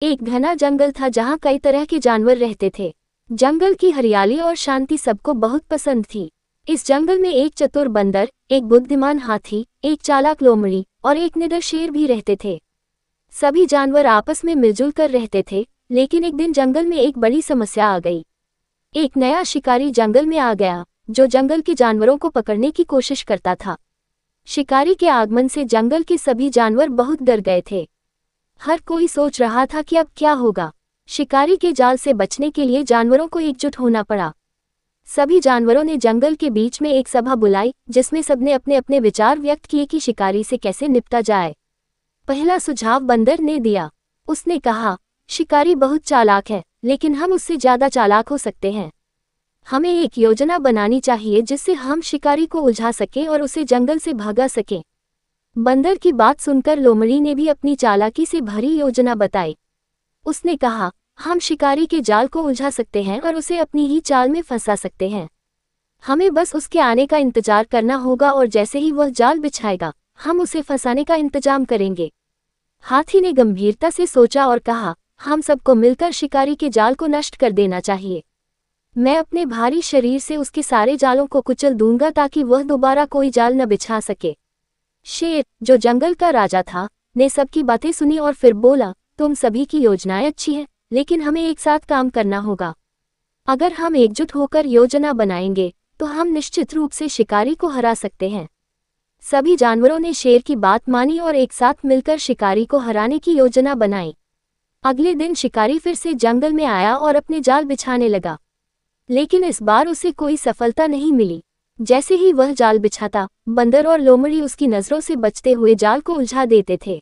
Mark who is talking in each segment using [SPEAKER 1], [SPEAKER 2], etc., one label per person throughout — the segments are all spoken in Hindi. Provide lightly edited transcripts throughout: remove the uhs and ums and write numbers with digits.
[SPEAKER 1] एक घना जंगल था जहाँ कई तरह के जानवर रहते थे। जंगल की हरियाली और शांति सबको बहुत पसंद थी। इस जंगल में एक चतुर बंदर, एक बुद्धिमान हाथी, एक चालाक लोमड़ी और एक निडर शेर भी रहते थे। सभी जानवर आपस में मिलजुल कर रहते थे, लेकिन एक दिन जंगल में एक बड़ी समस्या आ गई। एक नया शिकारी जंगल में आ गया, जो जंगल के जानवरों को पकड़ने की कोशिश करता था। शिकारी के आगमन से जंगल के सभी जानवर बहुत डर गए थे। हर कोई सोच रहा था कि अब क्या होगा। शिकारी के जाल से बचने के लिए जानवरों को एकजुट होना पड़ा। सभी जानवरों ने जंगल के बीच में एक सभा बुलाई, जिसमें सबने अपने अपने विचार व्यक्त किए कि शिकारी से कैसे निपटा जाए। पहला सुझाव बंदर ने दिया। उसने कहा, शिकारी बहुत चालाक है, लेकिन हम उससे ज्यादा चालाक हो सकते हैं। हमें एक योजना बनानी चाहिए जिससे हम शिकारी को उलझा सकें और उसे जंगल से भगा सकें। बंदर की बात सुनकर लोमड़ी ने भी अपनी चालाकी से भरी योजना बताई। उसने कहा, हम शिकारी के जाल को उलझा सकते हैं और उसे अपनी ही चाल में फंसा सकते हैं। हमें बस उसके आने का इंतजार करना होगा और जैसे ही वह जाल बिछाएगा, हम उसे फंसाने का इंतजाम करेंगे। हाथी ने गंभीरता से सोचा और कहा, हम सबको मिलकर शिकारी के जाल को नष्ट कर देना चाहिए। मैं अपने भारी शरीर से उसके सारे जालों को कुचल दूंगा ताकि वह दोबारा कोई जाल न बिछा सके। शेर, जो जंगल का राजा था, ने सबकी बातें सुनी और फिर बोला, तुम सभी की योजनाएं अच्छी हैं, लेकिन हमें एक साथ काम करना होगा। अगर हम एकजुट होकर योजना बनाएंगे, तो हम निश्चित रूप से शिकारी को हरा सकते हैं। सभी जानवरों ने शेर की बात मानी और एक साथ मिलकर शिकारी को हराने की योजना बनाई। अगले दिन शिकारी फिर से जंगल में आया और अपने जाल बिछाने लगा, लेकिन इस बार उसे कोई सफलता नहीं मिली। जैसे ही वह जाल बिछाता, बंदर और लोमड़ी उसकी नजरों से बचते हुए जाल को उलझा देते थे।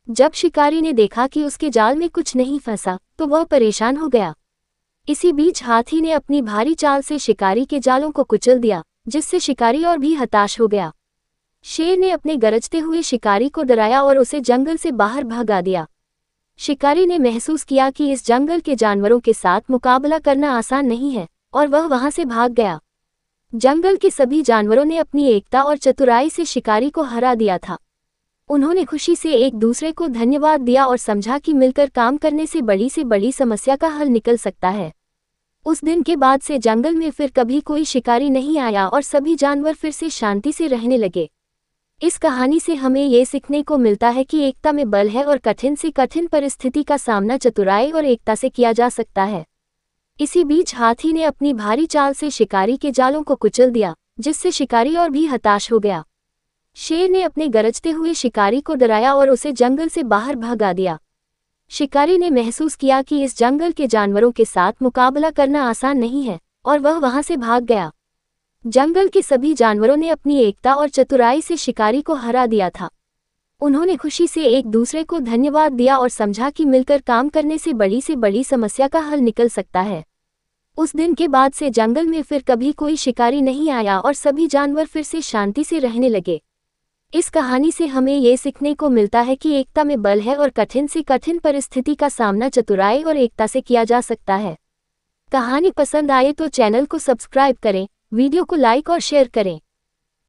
[SPEAKER 1] जब शिकारी ने देखा कि उसके जाल में कुछ नहीं फंसा, तो वह परेशान हो गया। इसी बीच हाथी ने अपनी भारी चाल से शिकारी के जालों को कुचल दिया, जिससे शिकारी और भी हताश हो गया। शेर ने अपने गरजते हुए शिकारी को डराया और उसे जंगल से बाहर भगा दिया। शिकारी ने महसूस किया कि इस जंगल के जानवरों के साथ मुकाबला करना आसान नहीं है, और वह वहां से भाग गया। जंगल के सभी जानवरों ने अपनी एकता और चतुराई से शिकारी को हरा दिया था। उन्होंने खुशी से एक दूसरे को धन्यवाद दिया और समझा कि मिलकर काम करने से बड़ी समस्या का हल निकल सकता है। उस दिन के बाद से जंगल में फिर कभी कोई शिकारी नहीं आया और सभी जानवर फिर से शांति से रहने लगे। इस कहानी से हमें ये सीखने को मिलता है कि एकता में बल है और कठिन से कठिन परिस्थिति का सामना चतुराई और एकता से किया जा सकता है। इसी बीच हाथी ने अपनी भारी चाल से शिकारी के जालों को कुचल दिया, जिससे शिकारी और भी हताश हो गया। शेर ने अपने गरजते हुए शिकारी को डराया और उसे जंगल से बाहर भगा दिया। शिकारी ने महसूस किया कि इस जंगल के जानवरों के साथ मुकाबला करना आसान नहीं है, और वह वहां से भाग गया। जंगल के सभी जानवरों ने अपनी एकता और चतुराई से शिकारी को हरा दिया था। उन्होंने खुशी से एक दूसरे को धन्यवाद दिया और समझा कि मिलकर काम करने से बड़ी समस्या का हल निकल सकता है। उस दिन के बाद से जंगल में फिर कभी कोई शिकारी नहीं आया और सभी जानवर फिर से शांति से रहने लगे। इस कहानी से हमें ये सीखने को मिलता है कि एकता में बल है और कठिन से कठिन परिस्थिति का सामना चतुराई और एकता से किया जा सकता है। कहानी पसंद आए तो चैनल को सब्सक्राइब करें, वीडियो को लाइक और शेयर करें।